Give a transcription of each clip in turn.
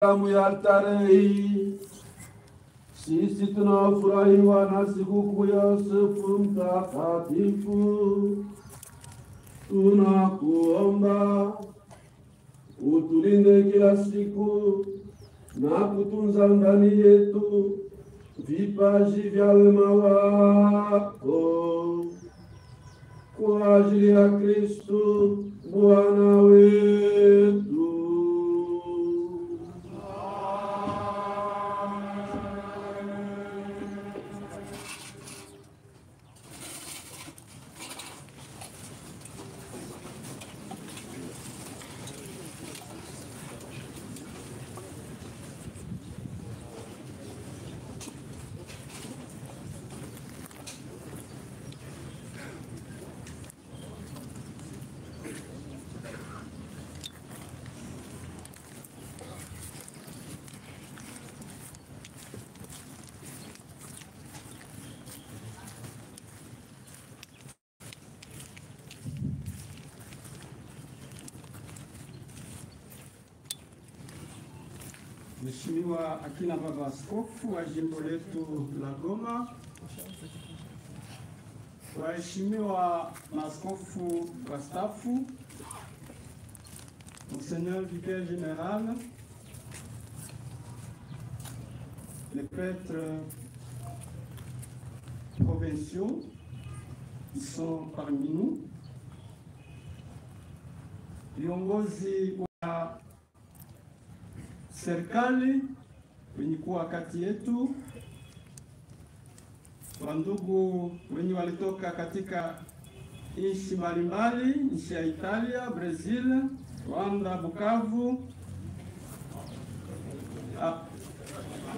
damu ya altare hii, sisi tunafurahiwa na sikukuu ya Yosefu Mtakatifu. Tunakuomba utulinde kila siku na kutunza ndani yetu vipaji vya wema wako kwa ajili ya Kristo Bwana wetu. Mheshimiwa akina baba askofu wa jimbo letu la Goma, waheshimiwa maaskofu wastaafu, Monseigneur Vicaire Général, les prêtres provinciaux qui sont parmi nous, viongozi wa serikali wenye kuwa kati yetu, wandugu wenye walitoka katika nchi mbalimbali, nchi ya Italia, Brazil, Rwanda, Bukavu.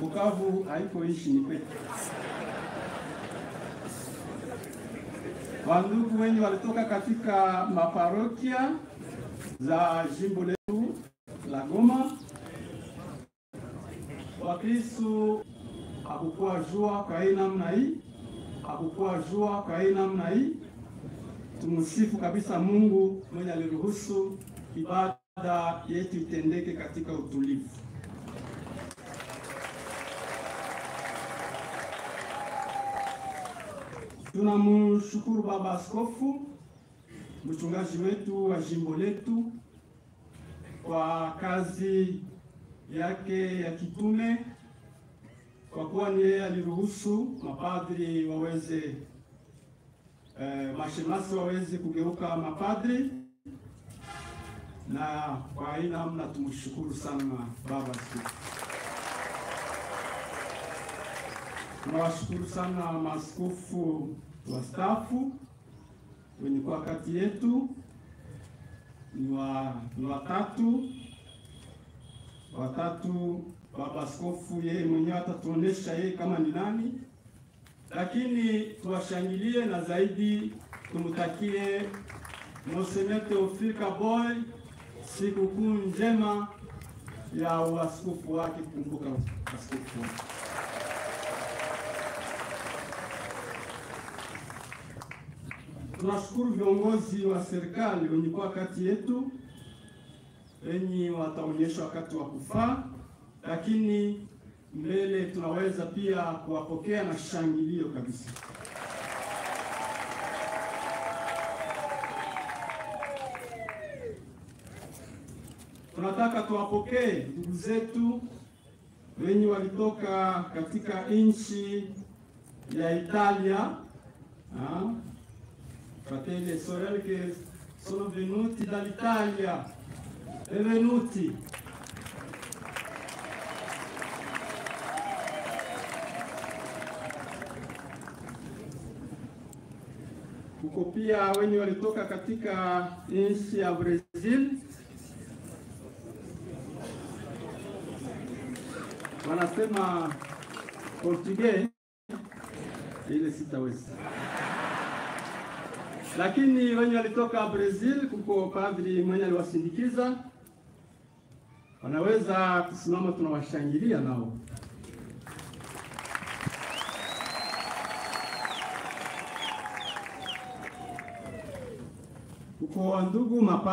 Bukavu haiko nchi, ni kwetu. Wandugu wenye walitoka katika maparokia za jimbo letu la Goma. Wakristo hakukuwa jua kwa hii namna hii, hakukuwa jua kwa hii namna hii. Tumsifu kabisa Mungu mwenye aliruhusu ibada yetu itendeke katika utulivu. Tunamshukuru baba askofu, mchungaji wetu wa jimbo letu, kwa kazi yake ya kitume, kwa kuwa ni yeye aliruhusu mapadri waweze mashemasi waweze kugeuka mapadri, na kwa hii namna tumshukuru sana baba askofu. Tunawashukuru sana maaskofu wastaafu wenye kwa kati yetu, ni watatu. Baba askofu yeye mwenyewe atatuonesha yeye kama ni nani, lakini tuwashangilie na zaidi tumutakie Monseigneur Théophile Kaboy sikukuu njema ya uaskofu wake, kukumbuka askofu wake. Tunashukuru viongozi wa serikali wenye kwa kati yetu, wenye wataonyeshwa wakati wa kufaa, lakini mbele tunaweza pia kuwapokea na shangilio kabisa. Tunataka tuwapokee ndugu zetu wenye walitoka katika nchi ya Italia, fratelli e sorelle che sono venuti dall'Italia. Benvenuti. Kuko pia wenye walitoka katika nchi ya Brazil, wanasema Portuguese, ile sitaweza. Lakini wenye walitoka Brazil, kuko padri mwenye aliwasindikiza, wanaweza kusimama, tunawashangilia nao. Kuko ndugu mapadri